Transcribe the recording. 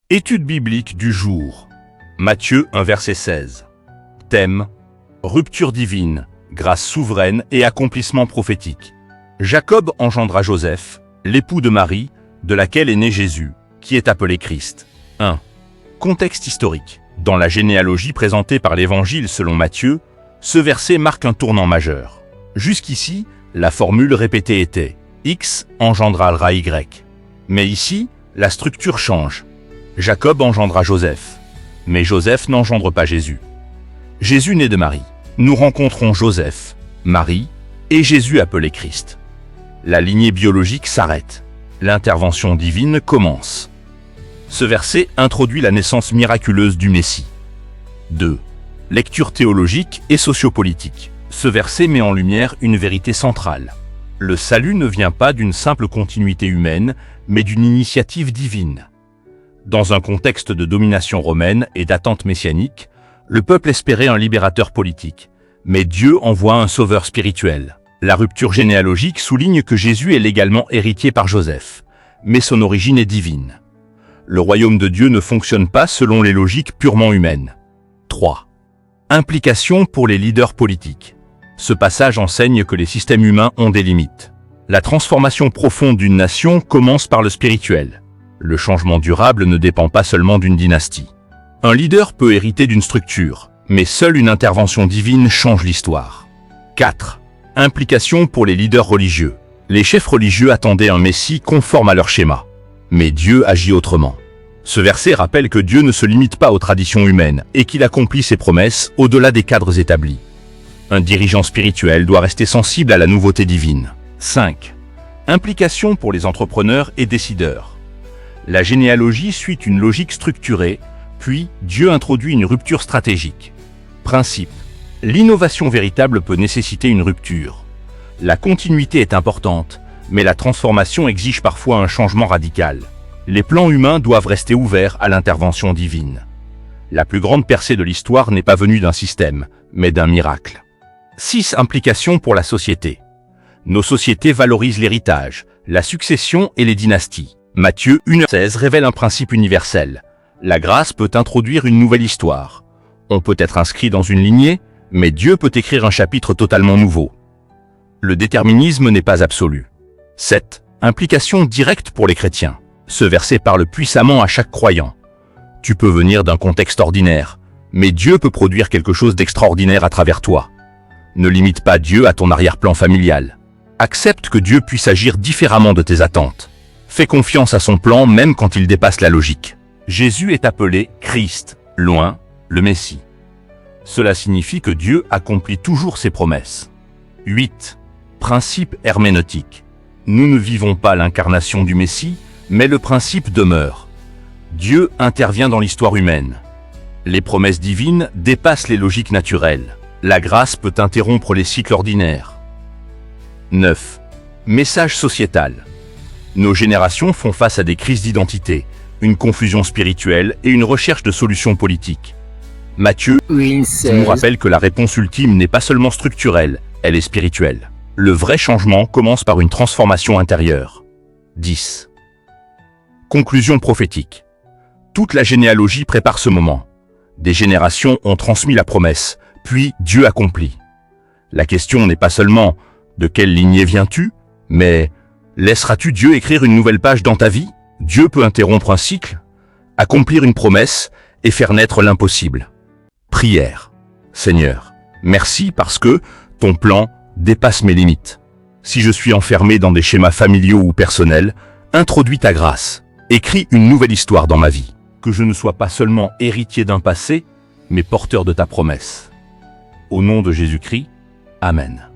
Étude biblique du jour. Matthieu 1 verset 16. Thème: rupture divine, grâce souveraine et accomplissement prophétique. Jacob engendra Joseph, l'époux de Marie, de laquelle est né Jésus, qui est appelé Christ. 1. Contexte historique. Dans la généalogie présentée par l'Évangile selon Matthieu, ce verset marque un tournant majeur. Jusqu'ici, la formule répétée était « X engendrara Y ». Mais ici, la structure change. Jacob engendra Joseph, mais Joseph n'engendre pas Jésus. Jésus naît de Marie. Nous rencontrons Joseph, Marie et Jésus appelé Christ. La lignée biologique s'arrête. L'intervention divine commence. Ce verset introduit la naissance miraculeuse du Messie. 2. Lecture théologique et sociopolitique. Ce verset met en lumière une vérité centrale. Le salut ne vient pas d'une simple continuité humaine, mais d'une initiative divine. Dans un contexte de domination romaine et d'attente messianique, le peuple espérait un libérateur politique, mais Dieu envoie un sauveur spirituel. La rupture généalogique souligne que Jésus est légalement héritier par Joseph, mais son origine est divine. Le royaume de Dieu ne fonctionne pas selon les logiques purement humaines. 3. Implications pour les leaders politiques. Ce passage enseigne que les systèmes humains ont des limites. La transformation profonde d'une nation commence par le spirituel. Le changement durable ne dépend pas seulement d'une dynastie. Un leader peut hériter d'une structure, mais seule une intervention divine change l'histoire. 4. Implications pour les leaders religieux. Les chefs religieux attendaient un Messie conforme à leur schéma. Mais Dieu agit autrement. Ce verset rappelle que Dieu ne se limite pas aux traditions humaines et qu'il accomplit ses promesses au-delà des cadres établis. Un dirigeant spirituel doit rester sensible à la nouveauté divine. 5. Implications pour les entrepreneurs et décideurs. La généalogie suit une logique structurée, puis Dieu introduit une rupture stratégique. Principe: l'innovation véritable peut nécessiter une rupture. La continuité est importante, mais la transformation exige parfois un changement radical. Les plans humains doivent rester ouverts à l'intervention divine. La plus grande percée de l'histoire n'est pas venue d'un système, mais d'un miracle. 6. Implications pour la société. Nos sociétés valorisent l'héritage, la succession et les dynasties. Matthieu 1,16 révèle un principe universel. La grâce peut introduire une nouvelle histoire. On peut être inscrit dans une lignée, mais Dieu peut écrire un chapitre totalement nouveau. Le déterminisme n'est pas absolu. 7. Implication directe pour les chrétiens. Ce verset parle puissamment à chaque croyant. Tu peux venir d'un contexte ordinaire, mais Dieu peut produire quelque chose d'extraordinaire à travers toi. Ne limite pas Dieu à ton arrière-plan familial. Accepte que Dieu puisse agir différemment de tes attentes. Fais confiance à son plan même quand il dépasse la logique. Jésus est appelé Christ, loin, le Messie. Cela signifie que Dieu accomplit toujours ses promesses. 8. Principe herméneutique. Nous ne vivons pas l'incarnation du Messie, mais le principe demeure. Dieu intervient dans l'histoire humaine. Les promesses divines dépassent les logiques naturelles. La grâce peut interrompre les cycles ordinaires. 9. Message sociétal. Nos générations font face à des crises d'identité, une confusion spirituelle et une recherche de solutions politiques. Matthieu nous rappelle que la réponse ultime n'est pas seulement structurelle, elle est spirituelle. Le vrai changement commence par une transformation intérieure. 10. Conclusion prophétique. Toute la généalogie prépare ce moment. Des générations ont transmis la promesse, puis Dieu accomplit. La question n'est pas seulement « de quelle lignée viens-tu ?», mais « laisseras-tu Dieu écrire une nouvelle page dans ta vie ?» Dieu peut interrompre un cycle, accomplir une promesse et faire naître l'impossible. Prière. Seigneur, merci parce que ton plan dépasse mes limites. Si je suis enfermé dans des schémas familiaux ou personnels, introduis ta grâce. Écris une nouvelle histoire dans ma vie. Que je ne sois pas seulement héritier d'un passé, mais porteur de ta promesse. Au nom de Jésus-Christ, Amen.